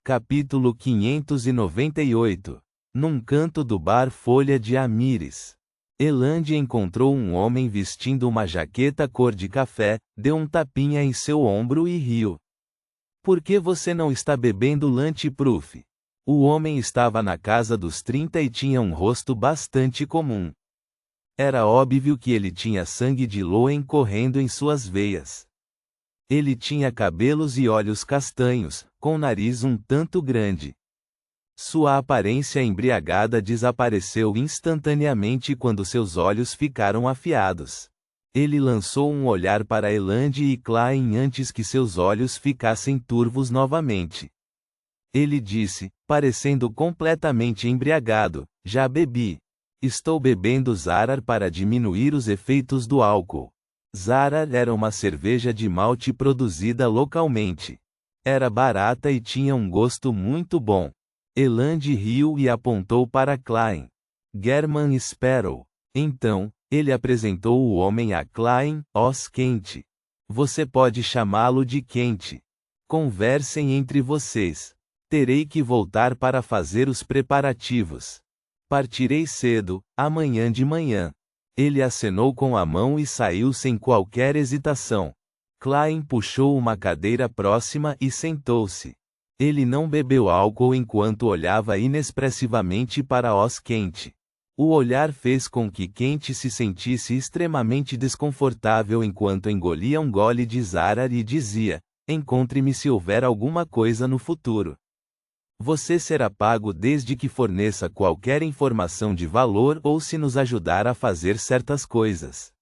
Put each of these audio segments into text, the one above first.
Capítulo 598. Num canto do bar Folha de Amires. Elande encontrou um homem vestindo uma jaqueta cor de café, deu um tapinha em seu ombro e riu. Por que você não está bebendo Lunch-Proof? O homem estava na casa dos 30 e tinha um rosto bastante comum. Era óbvio que ele tinha sangue de Loen correndo em suas veias. Ele tinha cabelos e olhos castanhos, com nariz um tanto grande. Sua aparência embriagada desapareceu instantaneamente quando seus olhos ficaram afiados. Ele lançou um olhar para Elande e Klein antes que seus olhos ficassem turvos novamente. Ele disse, parecendo completamente embriagado, já bebi. Estou bebendo Zarar para diminuir os efeitos do álcool. Zarar era uma cerveja de malte produzida localmente. Era barata e tinha um gosto muito bom. Elande riu e apontou para Klein. German Sparrow. Então, ele apresentou o homem a Klein, Os Quente. Você pode chamá-lo de Quente. Conversem entre vocês. Terei que voltar para fazer os preparativos. Partirei cedo, amanhã de manhã. Ele acenou com a mão e saiu sem qualquer hesitação. Klein puxou uma cadeira próxima e sentou-se. Ele não bebeu álcool enquanto olhava inexpressivamente para Os Quente. O olhar fez com que Quente se sentisse extremamente desconfortável enquanto engolia um gole de Zarar e dizia, encontre-me se houver alguma coisa no futuro. Você será pago desde que forneça qualquer informação de valor ou se nos ajudar a fazer certas coisas.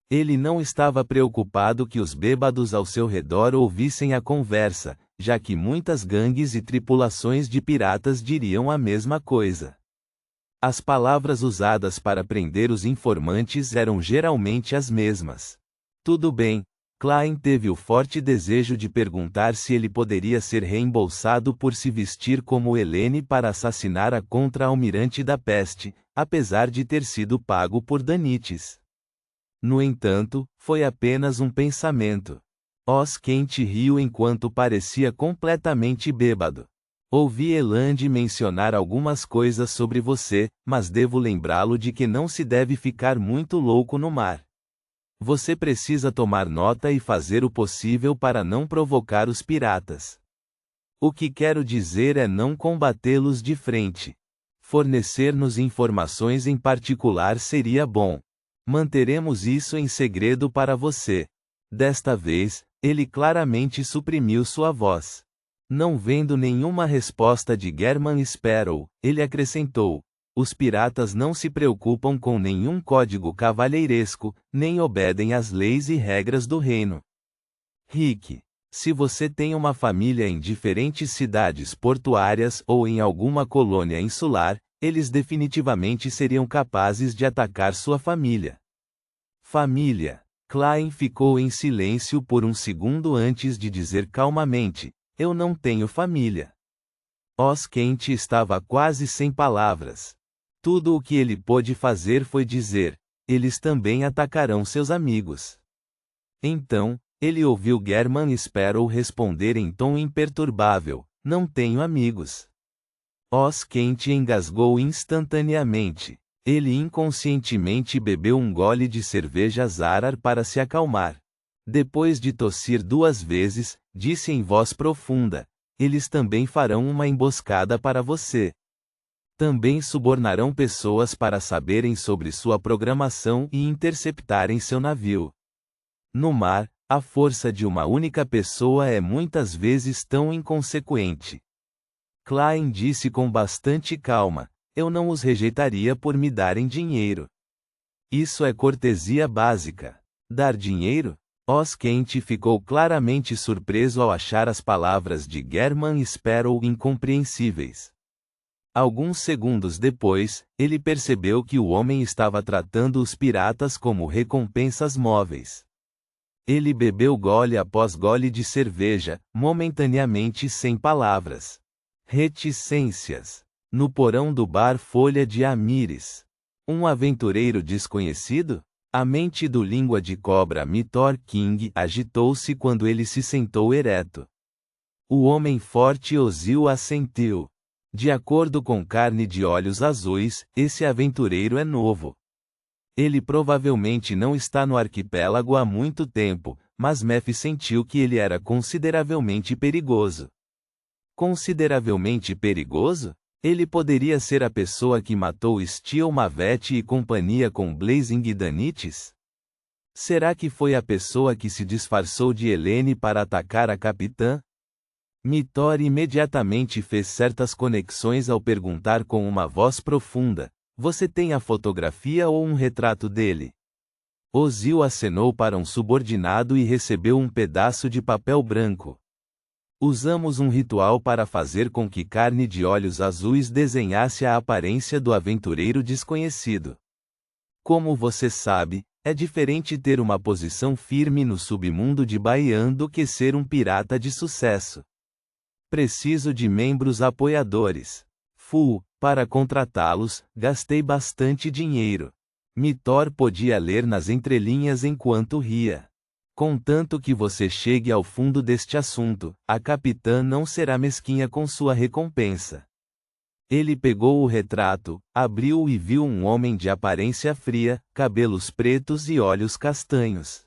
Ele não estava preocupado que os bêbados ao seu redor ouvissem a conversa, já que muitas gangues e tripulações de piratas diriam a mesma coisa. As palavras usadas para prender os informantes eram geralmente as mesmas. Tudo bem. Klein teve o forte desejo de perguntar se ele poderia ser reembolsado por se vestir como Helene para assassinar a contra-almirante da peste, apesar de ter sido pago por Danites. No entanto, foi apenas um pensamento. Os Quente riu enquanto parecia completamente bêbado. Ouvi Elande mencionar algumas coisas sobre você, mas devo lembrá-lo de que não se deve ficar muito louco no mar. Você precisa tomar nota e fazer o possível para não provocar os piratas. O que quero dizer é não combatê-los de frente. Fornecer-nos informações em particular seria bom. Manteremos isso em segredo para você. Desta vez, ele claramente suprimiu sua voz. Não vendo nenhuma resposta de German Sparrow, ele acrescentou. Os piratas não se preocupam com nenhum código cavalheiresco, nem obedem às leis e regras do reino. Rick, se você tem uma família em diferentes cidades portuárias ou em alguma colônia insular, eles definitivamente seriam capazes de atacar sua família. Família. Klein ficou em silêncio por um segundo antes de dizer calmamente, eu não tenho família. Os Quente estava quase sem palavras. Tudo o que ele pôde fazer foi dizer, eles também atacarão seus amigos. Então, ele ouviu German Sparrow responder em tom imperturbável, não tenho amigos. Os Quente engasgou instantaneamente. Ele inconscientemente bebeu um gole de cerveja Zarar para se acalmar. Depois de tossir 2 vezes, disse em voz profunda, eles também farão uma emboscada para você. Também subornarão pessoas para saberem sobre sua programação e interceptarem seu navio. No mar, a força de uma única pessoa é muitas vezes tão inconsequente. Klein disse com bastante calma, eu não os rejeitaria por me darem dinheiro. Isso é cortesia básica. Dar dinheiro? Os Quente ficou claramente surpreso ao achar as palavras de German Sparrow incompreensíveis. Alguns segundos depois, ele percebeu que o homem estava tratando os piratas como recompensas móveis. Ele bebeu gole após gole de cerveja, momentaneamente sem palavras. Reticências. No porão do bar Folha de Amires. Um aventureiro desconhecido? A mente do língua de cobra Mitor King agitou-se quando ele se sentou ereto. O homem forte Ozil assentiu. De acordo com Carne de Olhos Azuis, esse aventureiro é novo. Ele provavelmente não está no arquipélago há muito tempo, mas Mephi sentiu que ele era consideravelmente perigoso. Consideravelmente perigoso? Ele poderia ser a pessoa que matou Steel Mavet e companhia com Blazing Danites? Será que foi a pessoa que se disfarçou de Helene para atacar a capitã? Mithor imediatamente fez certas conexões ao perguntar com uma voz profunda: você tem a fotografia ou um retrato dele? Ozil acenou para um subordinado e recebeu um pedaço de papel branco. Usamos um ritual para fazer com que Carne de Olhos Azuis desenhasse a aparência do aventureiro desconhecido. Como você sabe, é diferente ter uma posição firme no submundo de Baian do que ser um pirata de sucesso. Preciso de membros apoiadores. Para contratá-los, gastei bastante dinheiro. Mithor podia ler nas entrelinhas enquanto ria. Contanto que você chegue ao fundo deste assunto, a capitã não será mesquinha com sua recompensa. Ele pegou o retrato, abriu-o e viu um homem de aparência fria, cabelos pretos e olhos castanhos.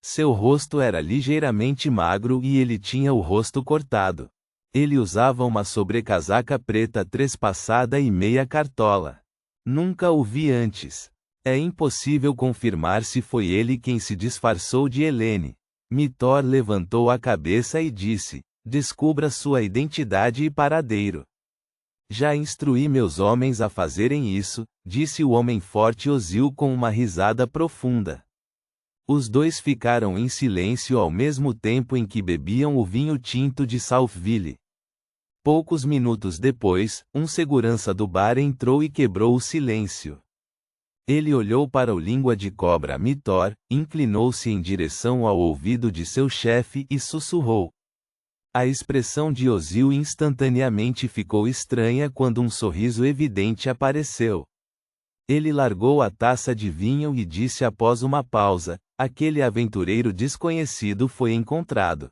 Seu rosto era ligeiramente magro e ele tinha o rosto cortado. Ele usava uma sobrecasaca preta trespassada e meia cartola. Nunca o vi antes. É impossível confirmar se foi ele quem se disfarçou de Helene. Mithor levantou a cabeça e disse: descubra sua identidade e paradeiro. Já instruí meus homens a fazerem isso, disse o homem forte Ozil com uma risada profunda. Os dois ficaram em silêncio ao mesmo tempo em que bebiam o vinho tinto de Southville. Poucos minutos depois, um segurança do bar entrou e quebrou o silêncio. Ele olhou para o língua de cobra Mithor, inclinou-se em direção ao ouvido de seu chefe e sussurrou. A expressão de Ozil instantaneamente ficou estranha quando um sorriso evidente apareceu. Ele largou a taça de vinho e disse após uma pausa: aquele aventureiro desconhecido foi encontrado.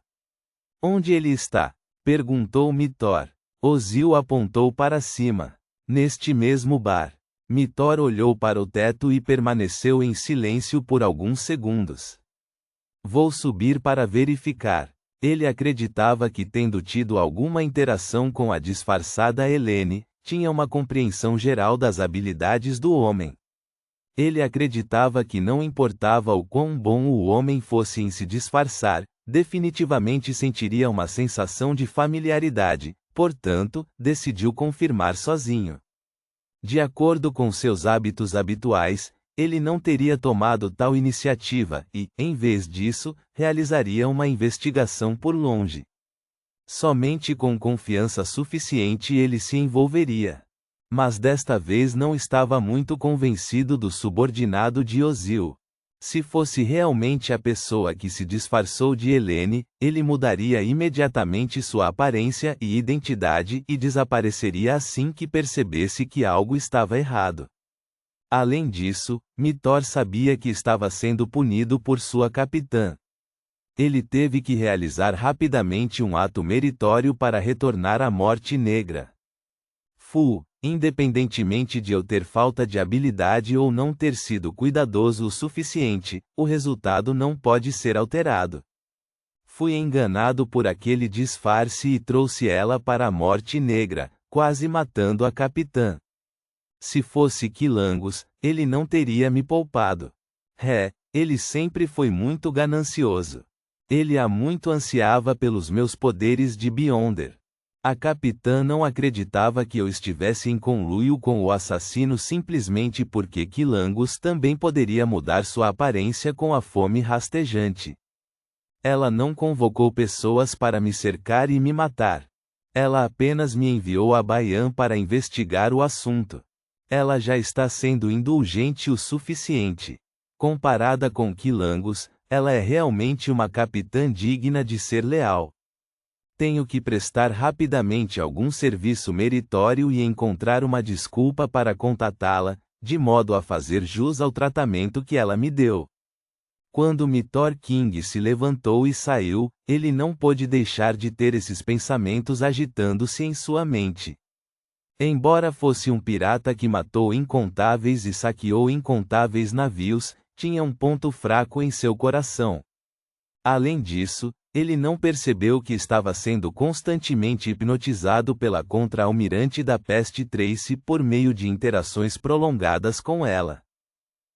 Onde ele está? Perguntou Mithor. Ozil apontou para cima. Neste mesmo bar. Mithor olhou para o teto e permaneceu em silêncio por alguns segundos. Vou subir para verificar. Ele acreditava que, tendo tido alguma interação com a disfarçada Helene, tinha uma compreensão geral das habilidades do homem. Ele acreditava que não importava o quão bom o homem fosse em se disfarçar, definitivamente sentiria uma sensação de familiaridade, portanto, decidiu confirmar sozinho. De acordo com seus hábitos habituais, ele não teria tomado tal iniciativa e, em vez disso, realizaria uma investigação por longe. Somente com confiança suficiente ele se envolveria. Mas desta vez não estava muito convencido do subordinado de Ozil. Se fosse realmente a pessoa que se disfarçou de Helene, ele mudaria imediatamente sua aparência e identidade e desapareceria assim que percebesse que algo estava errado. Além disso, Mithor sabia que estava sendo punido por sua capitã. Ele teve que realizar rapidamente um ato meritório para retornar à Morte Negra. Independentemente de eu ter falta de habilidade ou não ter sido cuidadoso o suficiente, o resultado não pode ser alterado. Fui enganado por aquele disfarce e trouxe ela para a Morte Negra, quase matando a capitã. Se fosse Quilangos, ele não teria me poupado. Ele sempre foi muito ganancioso. Ele há muito ansiava pelos meus poderes de Beyonder. A capitã não acreditava que eu estivesse em conluio com o assassino simplesmente porque Quilangos também poderia mudar sua aparência com a fome rastejante. Ela não convocou pessoas para me cercar e me matar. Ela apenas me enviou a Baian para investigar o assunto. Ela já está sendo indulgente o suficiente. Comparada com Quilangos, ela é realmente uma capitã digna de ser leal. Tenho que prestar rapidamente algum serviço meritório e encontrar uma desculpa para contatá-la, de modo a fazer jus ao tratamento que ela me deu. Quando Mitor King se levantou e saiu, ele não pôde deixar de ter esses pensamentos agitando-se em sua mente. Embora fosse um pirata que matou incontáveis e saqueou incontáveis navios, tinha um ponto fraco em seu coração. Além disso, ele não percebeu que estava sendo constantemente hipnotizado pela contra-almirante da peste Tracy por meio de interações prolongadas com ela.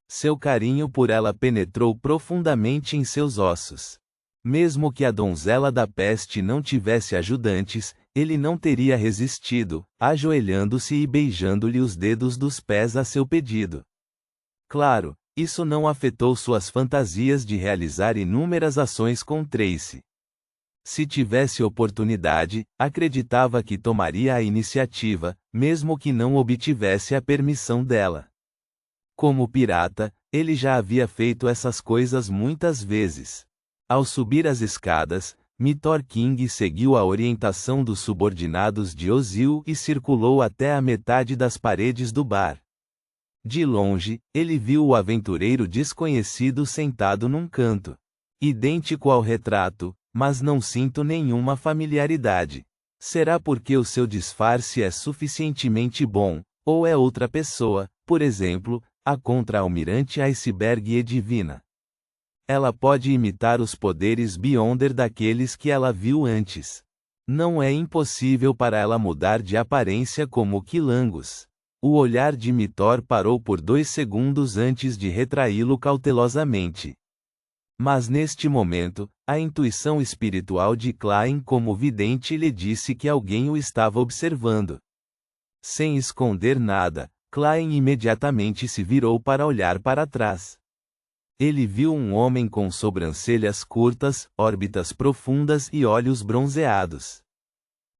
Seu carinho por ela penetrou profundamente em seus ossos. Mesmo que a donzela da peste não tivesse ajudantes, ele não teria resistido, ajoelhando-se e beijando-lhe os dedos dos pés a seu pedido. Claro, isso não afetou suas fantasias de realizar inúmeras ações com Tracy. Se tivesse oportunidade, acreditava que tomaria a iniciativa, mesmo que não obtivesse a permissão dela. Como pirata, ele já havia feito essas coisas muitas vezes. Ao subir as escadas, Mitor King seguiu a orientação dos subordinados de Ozil e circulou até a metade das paredes do bar. De longe, ele viu o aventureiro desconhecido sentado num canto. Idêntico ao retrato, mas não sinto nenhuma familiaridade. Será porque o seu disfarce é suficientemente bom, ou é outra pessoa, por exemplo, a contra-almirante Iceberg Edivina. Ela pode imitar os poderes Beyonder daqueles que ela viu antes. Não é impossível para ela mudar de aparência como Quilangos. O olhar de Mitor parou por 2 segundos antes de retraí-lo cautelosamente. Mas neste momento, a intuição espiritual de Klein como vidente lhe disse que alguém o estava observando. Sem esconder nada, Klein imediatamente se virou para olhar para trás. Ele viu um homem com sobrancelhas curtas, órbitas profundas e olhos bronzeados.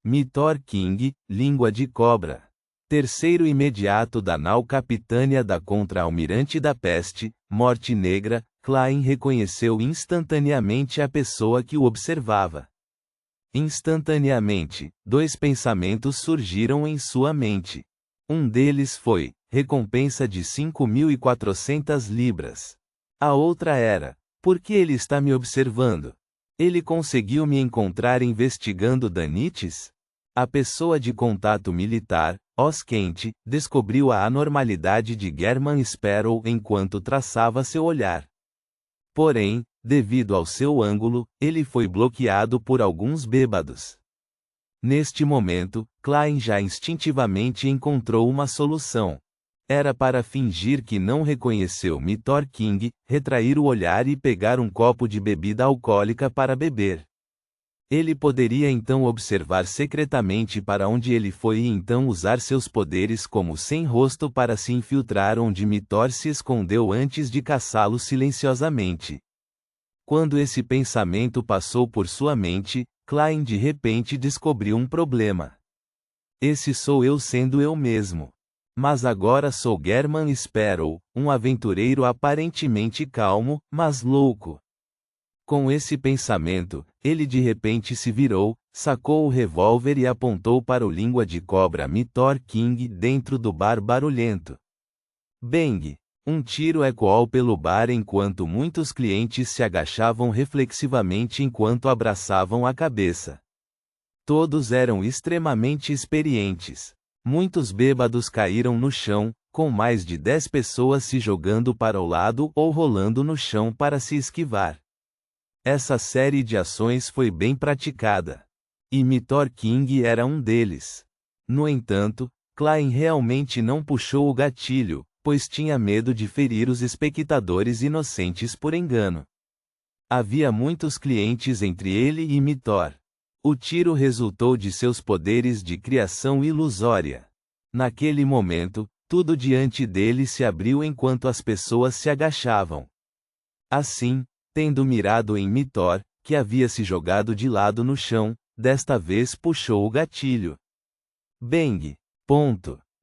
Mitor King, língua de cobra. Terceiro imediato da nau capitânia da contra-almirante da peste, Morte Negra, Klein reconheceu instantaneamente a pessoa que o observava. Instantaneamente, 2 pensamentos surgiram em sua mente. Um deles foi, recompensa de 5.400 libras. A outra era, por que ele está me observando? Ele conseguiu me encontrar investigando danites? A pessoa de contato militar, Oskent, descobriu a anormalidade de German Sparrow enquanto traçava seu olhar. Porém, devido ao seu ângulo, ele foi bloqueado por alguns bêbados. Neste momento, Klein já instintivamente encontrou uma solução. Era para fingir que não reconheceu Mitor King, retrair o olhar e pegar um copo de bebida alcoólica para beber. Ele poderia então observar secretamente para onde ele foi e então usar seus poderes como sem-rosto para se infiltrar onde Mitor se escondeu antes de caçá-lo silenciosamente. Quando esse pensamento passou por sua mente, Klein de repente descobriu um problema. Esse sou eu sendo eu mesmo. Mas agora sou German Sparrow, um aventureiro aparentemente calmo, mas louco. Com esse pensamento, ele de repente se virou, sacou o revólver e apontou para o língua de cobra Mitor King dentro do bar barulhento. Bang! Um tiro ecoou pelo bar enquanto muitos clientes se agachavam reflexivamente enquanto abraçavam a cabeça. Todos eram extremamente experientes. Muitos bêbados caíram no chão, com mais de 10 pessoas se jogando para o lado ou rolando no chão para se esquivar. Essa série de ações foi bem praticada. E Mitor King era um deles. No entanto, Klein realmente não puxou o gatilho, pois tinha medo de ferir os espectadores inocentes por engano. Havia muitos clientes entre ele e Mitor. O tiro resultou de seus poderes de criação ilusória. Naquele momento, tudo diante dele se abriu enquanto as pessoas se agachavam. Assim, tendo mirado em Mitor, que havia se jogado de lado no chão, desta vez puxou o gatilho. Bang! Ponto.